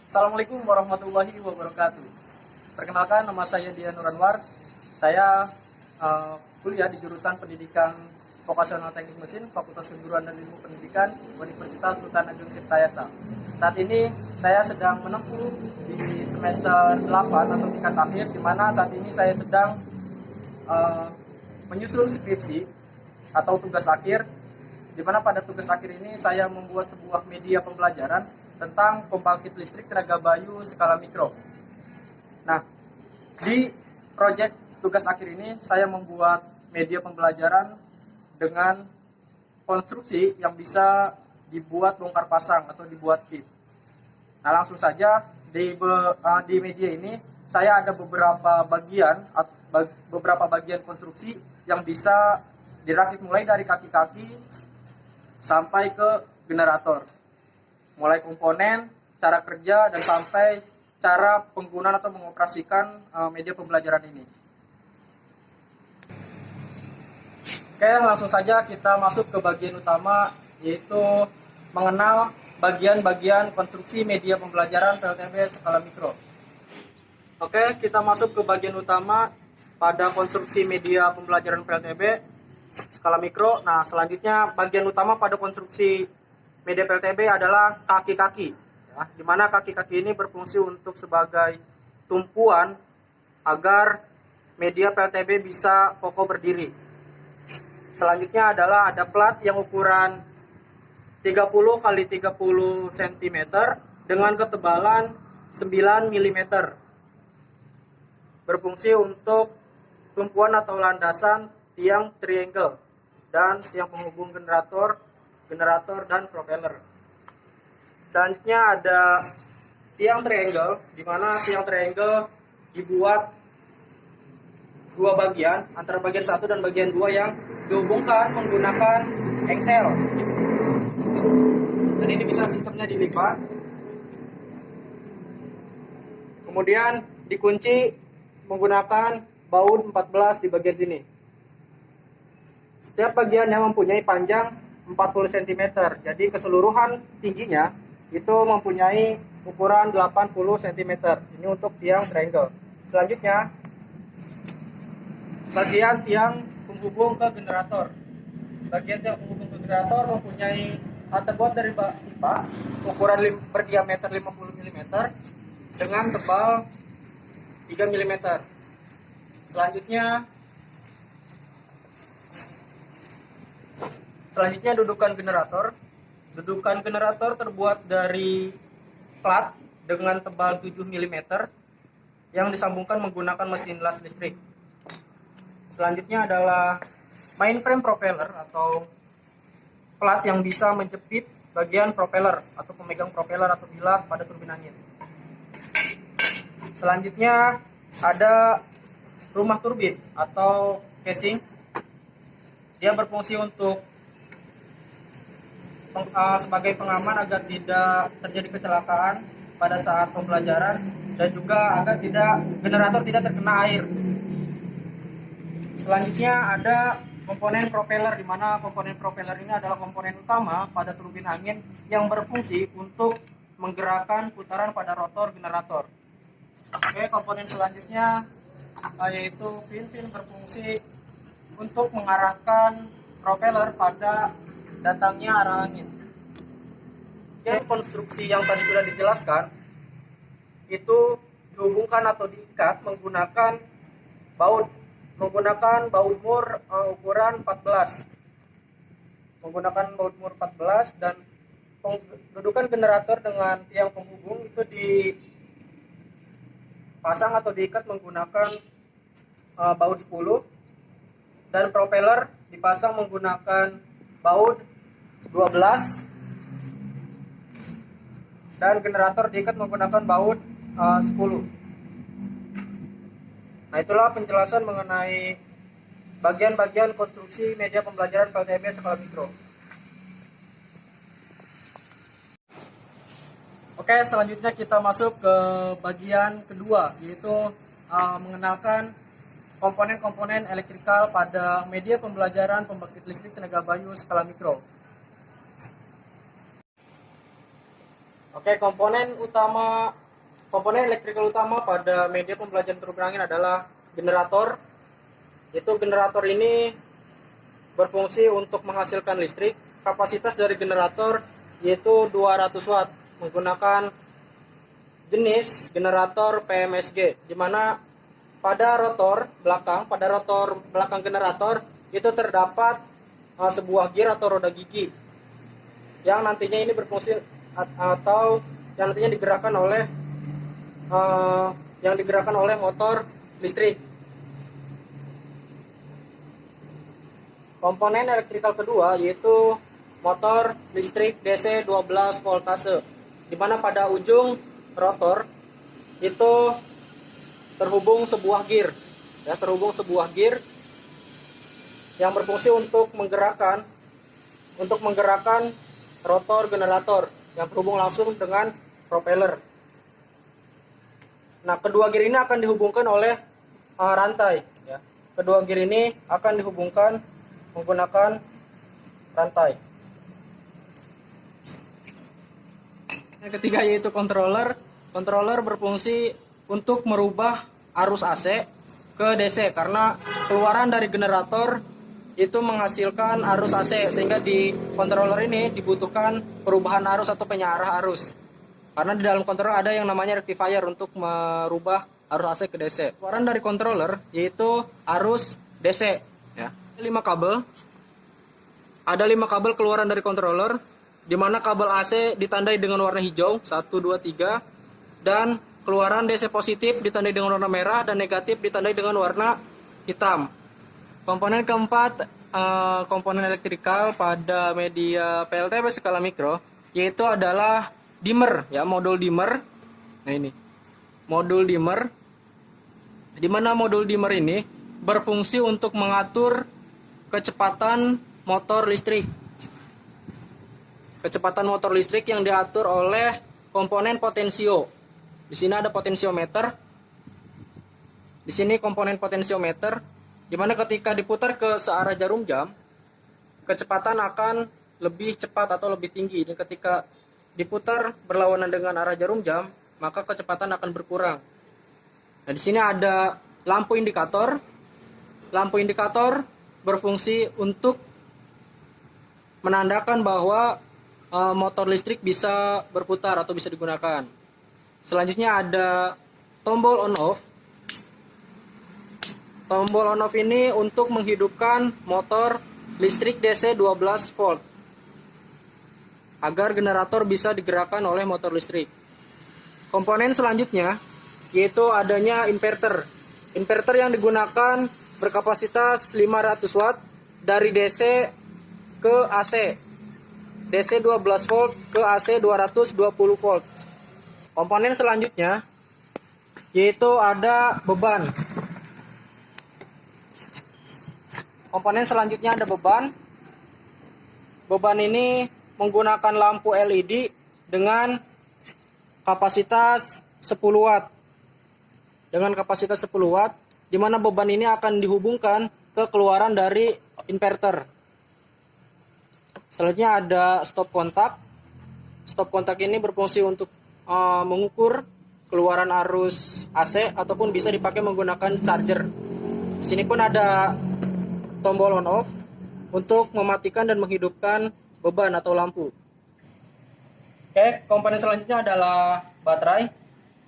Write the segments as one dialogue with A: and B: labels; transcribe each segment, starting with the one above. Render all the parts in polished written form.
A: Assalamualaikum warahmatullahi wabarakatuh. Perkenalkan, nama saya Dian Nur Anwar. Saya kuliah di jurusan Pendidikan Vokasional Teknik Mesin, Fakultas Keguruan dan Ilmu Pendidikan, Universitas Sultan Ageng Tirtayasa. Saat ini saya sedang menempuh di semester 8 atau tingkat akhir, di mana saat ini saya sedang menyusun skripsi atau tugas akhir, di mana pada tugas akhir ini saya membuat sebuah media pembelajaran tentang pembangkit listrik tenaga bayu skala mikro. Nah, di proyek tugas akhir ini saya membuat media pembelajaran dengan konstruksi yang bisa dibuat bongkar pasang atau dibuat kit. Nah, langsung saja di media ini saya ada beberapa bagian konstruksi yang bisa dirakit mulai dari kaki-kaki sampai ke generator. Mulai komponen, cara kerja, dan sampai cara penggunaan atau mengoperasikan media pembelajaran ini. Oke, langsung saja kita masuk ke bagian utama, yaitu mengenal bagian-bagian konstruksi media pembelajaran PLTB skala mikro. Oke, kita masuk ke bagian utama pada konstruksi media pembelajaran PLTB skala mikro. Nah, selanjutnya bagian utama pada konstruksi media PLTB adalah kaki-kaki, ya, di mana kaki-kaki ini berfungsi untuk sebagai tumpuan agar media PLTB bisa kokoh berdiri. Selanjutnya adalah ada plat yang ukuran 30 x 30 cm dengan ketebalan 9 mm. Berfungsi untuk tumpuan atau landasan tiang triangle dan tiang penghubung generator dan propeller. Selanjutnya ada tiang triangle, di mana tiang triangle dibuat dua bagian, antara bagian 1 dan bagian 2 yang dihubungkan menggunakan engsel. Dan ini bisa sistemnya dilipat. Kemudian dikunci menggunakan baut 14 di bagian sini. Setiap bagian yang mempunyai panjang 40 cm, jadi keseluruhan tingginya itu mempunyai ukuran 80 cm. Ini untuk tiang triangle. Selanjutnya, bagian tiang penghubung ke generator. Bagian tiang penghubung ke generator mempunyai terbuat dari pipa ukuran berdiameter 50 mm dengan tebal 3 mm. Selanjutnya dudukan generator. Dudukan generator terbuat dari plat dengan tebal 7 mm yang disambungkan menggunakan mesin las listrik. Selanjutnya adalah mainframe propeller atau plat yang bisa menjepit bagian propeller atau pemegang propeller atau bilah pada turbin angin. Selanjutnya ada rumah turbin atau casing. Dia berfungsi untuk sebagai pengaman agar tidak terjadi kecelakaan pada saat pembelajaran dan juga agar generator tidak terkena air. Selanjutnya ada komponen propeller, di mana komponen propeller ini adalah komponen utama pada turbin angin yang berfungsi untuk menggerakkan putaran pada rotor generator. Oke, komponen selanjutnya yaitu fin-fin berfungsi untuk mengarahkan propeller pada datangnya arah angin. Jadi konstruksi yang tadi sudah dijelaskan itu dihubungkan atau diikat menggunakan baut mur ukuran 14. Menggunakan baut mur 14 dan dudukan generator dengan tiang penghubung itu dipasang atau diikat menggunakan baut 10 dan propeller dipasang menggunakan baut 12 dan generator diikat menggunakan baut 10. Nah, itulah penjelasan mengenai bagian-bagian konstruksi media pembelajaran PLTB skala mikro. Oke, selanjutnya kita masuk ke bagian kedua, yaitu mengenalkan komponen-komponen elektrikal pada media pembelajaran pembangkit listrik tenaga bayu skala mikro. Oke, komponen elektrikal utama pada media pembelajaran turbin angin adalah generator. Itu generator ini berfungsi untuk menghasilkan listrik. Kapasitas dari generator yaitu 200 watt menggunakan jenis generator PMSG, di mana pada rotor belakang generator itu terdapat sebuah gear atau roda gigi yang nantinya ini berfungsi atau yang nantinya digerakkan oleh motor listrik. Komponen elektrikal kedua yaitu motor listrik DC 12 voltase, di mana pada ujung rotor itu terhubung sebuah gear yang berfungsi untuk menggerakkan rotor generator yang terhubung langsung dengan propeller. Nah, kedua gear ini akan dihubungkan oleh rantai. Ya. Kedua gear ini akan dihubungkan menggunakan rantai. Yang ketiga yaitu controller. Controller berfungsi untuk merubah arus AC ke DC karena keluaran dari generator itu menghasilkan arus AC, sehingga di controller ini dibutuhkan perubahan arus atau penyearah arus. Karena di dalam controller ada yang namanya rectifier untuk merubah arus AC ke DC. Keluaran dari controller yaitu arus DC. Ya. 5 kabel. Ada 5 kabel keluaran dari controller, di mana kabel AC ditandai dengan warna hijau 1, 2, 3, dan keluaran DC positif ditandai dengan warna merah dan negatif ditandai dengan warna hitam. Komponen keempat, komponen elektrikal pada media PLTB skala mikro, yaitu adalah dimmer, ya, modul dimmer. Nah, ini modul dimmer, di mana modul dimmer ini berfungsi untuk mengatur kecepatan motor listrik. Kecepatan motor listrik yang diatur oleh komponen potensio. Di sini ada potensiometer. Di sini komponen potensiometer, di mana ketika diputar ke searah jarum jam, kecepatan akan lebih cepat atau lebih tinggi. Dan ketika diputar berlawanan dengan arah jarum jam, maka kecepatan akan berkurang. Nah, di sini ada lampu indikator. Lampu indikator berfungsi untuk menandakan bahwa motor listrik bisa berputar atau bisa digunakan. Selanjutnya ada tombol on off. Tombol on off ini untuk menghidupkan motor listrik DC 12 volt agar generator bisa digerakkan oleh motor listrik. Komponen selanjutnya yaitu adanya inverter. Inverter yang digunakan berkapasitas 500 watt dari DC ke AC. DC 12 volt ke AC 220 volt. Komponen selanjutnya yaitu ada beban. Komponen selanjutnya ada beban. Beban ini menggunakan lampu LED dengan kapasitas 10 watt. Dengan kapasitas 10 watt, di mana beban ini akan dihubungkan ke keluaran dari inverter. Selanjutnya ada stop kontak. Stop kontak ini berfungsi untuk mengukur keluaran arus AC ataupun bisa dipakai menggunakan charger. Di sini pun ada tombol on off untuk mematikan dan menghidupkan beban atau lampu. Oke, komponen selanjutnya adalah baterai.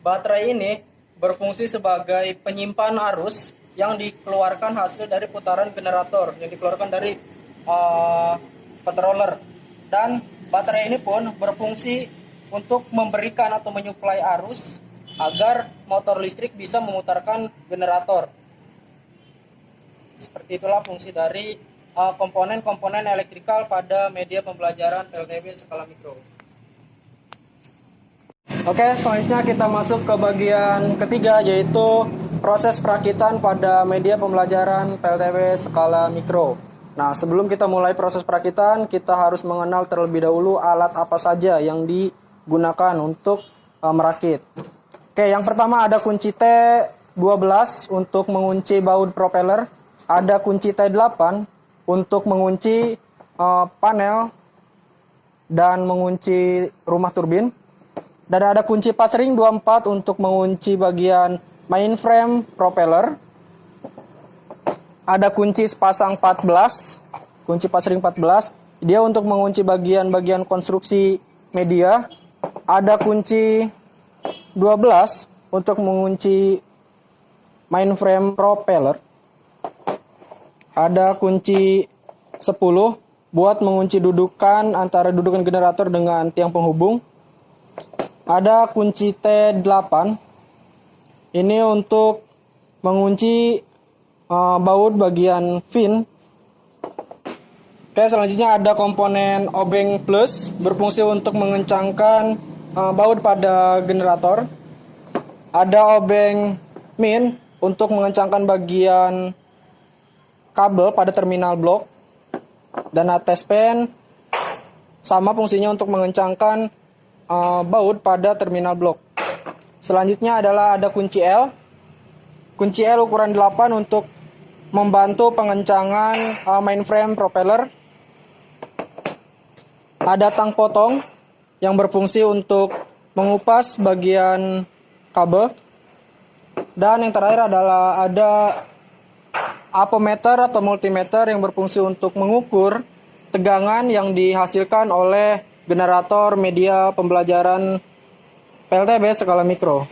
A: Baterai ini berfungsi sebagai penyimpan arus yang dikeluarkan hasil dari putaran generator yang dikeluarkan dari controller. Dan baterai ini pun berfungsi untuk memberikan atau menyuplai arus agar motor listrik bisa memutarkan generator. Seperti itulah fungsi dari komponen-komponen elektrikal pada media pembelajaran PLTB skala mikro. Oke, selanjutnya kita masuk ke bagian ketiga, yaitu proses perakitan pada media pembelajaran PLTB skala mikro. Nah, sebelum kita mulai proses perakitan, kita harus mengenal terlebih dahulu alat apa saja yang digunakan untuk merakit. Oke, yang pertama ada kunci T12 untuk mengunci baut propeller. Ada kunci T8 untuk mengunci panel dan mengunci rumah turbin. Dan ada kunci passring 24 untuk mengunci bagian mainframe propeller. Ada kunci sepasang 14, kunci passring 14, dia untuk mengunci bagian-bagian konstruksi media. Ada kunci 12 untuk mengunci mainframe propeller. Ada kunci 10 buat mengunci dudukan antara dudukan generator dengan tiang penghubung. Ada kunci T8, ini untuk mengunci baut bagian fin. Oke, selanjutnya ada komponen obeng plus berfungsi untuk mengencangkan baut pada generator. Ada obeng min untuk mengencangkan bagian kabel pada terminal blok. Dan atas pen sama fungsinya untuk mengencangkan baut pada terminal blok. Selanjutnya adalah ada kunci L. Kunci L ukuran 8 untuk membantu pengencangan mainframe propeller. Ada tang potong yang berfungsi untuk mengupas bagian kabel. Dan yang terakhir adalah ada apometer atau multimeter yang berfungsi untuk mengukur tegangan yang dihasilkan oleh generator media pembelajaran PLTB skala mikro.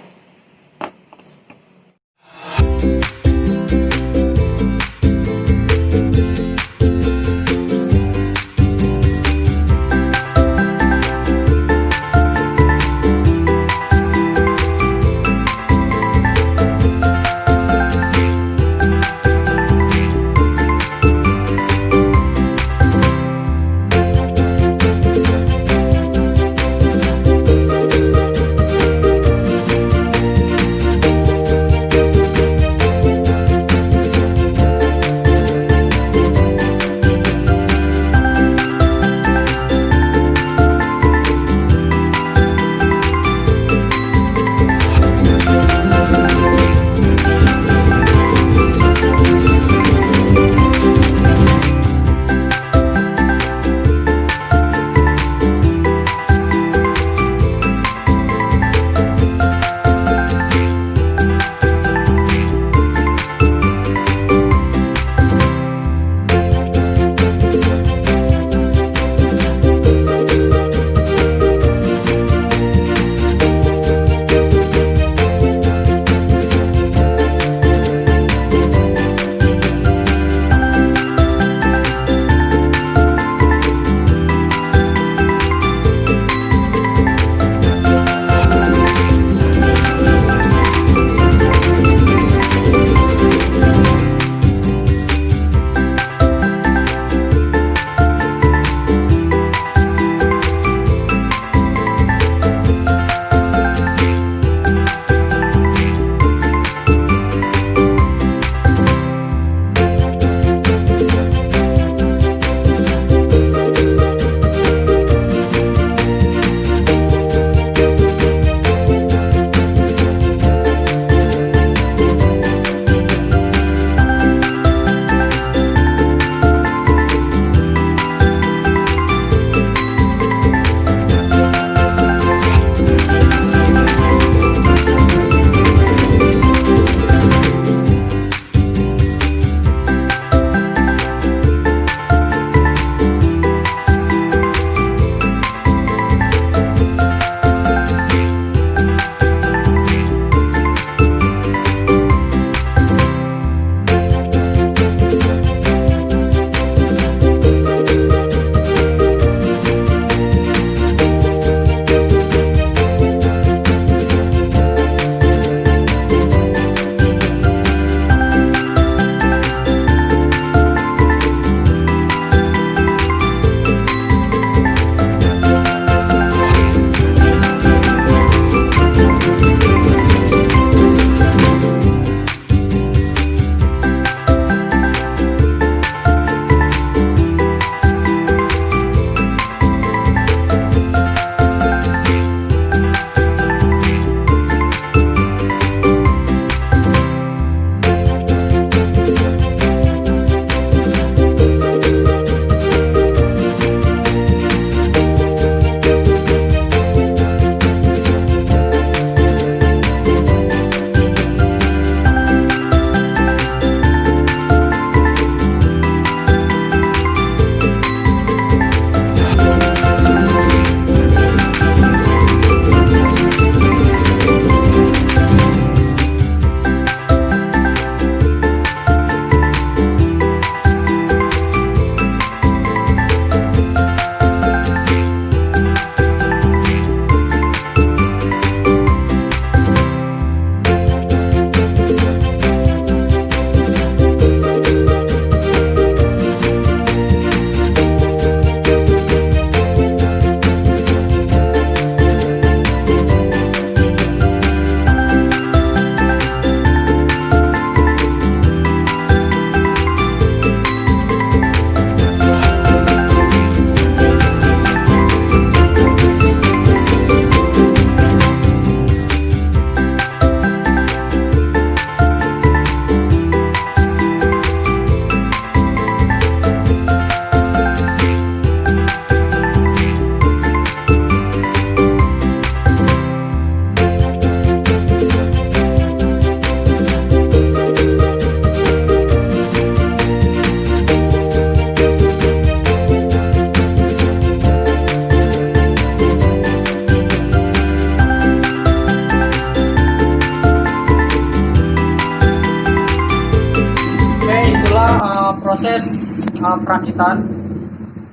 A: proses perakitan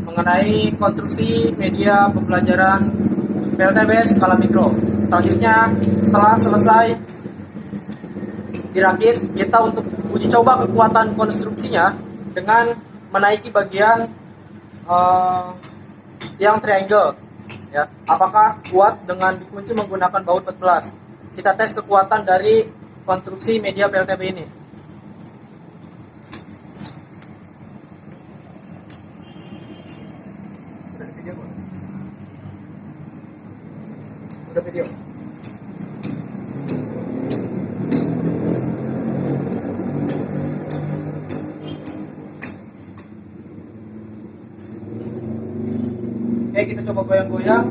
A: mengenai konstruksi media pembelajaran PLTB skala mikro. Selanjutnya, setelah selesai dirakit, kita untuk uji coba kekuatan konstruksinya dengan menaiki bagian yang triangle. Ya, apakah kuat dengan dikunci menggunakan baut 14? Kita tes kekuatan dari konstruksi media PLTB ini. Udah video. Oke, kita coba goyang-goyang.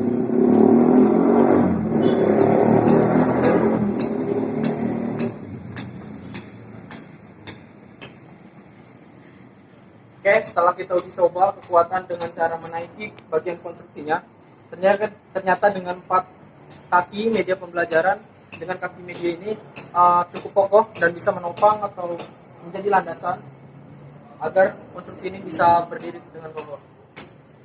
A: Oke, setelah kita uji coba kekuatan dengan cara menaiki bagian konstruksinya, ternyata dengan 4 kaki media pembelajaran, dengan kaki media ini cukup kokoh dan bisa menopang atau menjadi landasan agar konstruksi ini bisa berdiri dengan kokoh.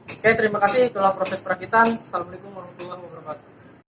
A: Oke, terima kasih. Itulah proses perakitan. Assalamualaikum warahmatullahi wabarakatuh.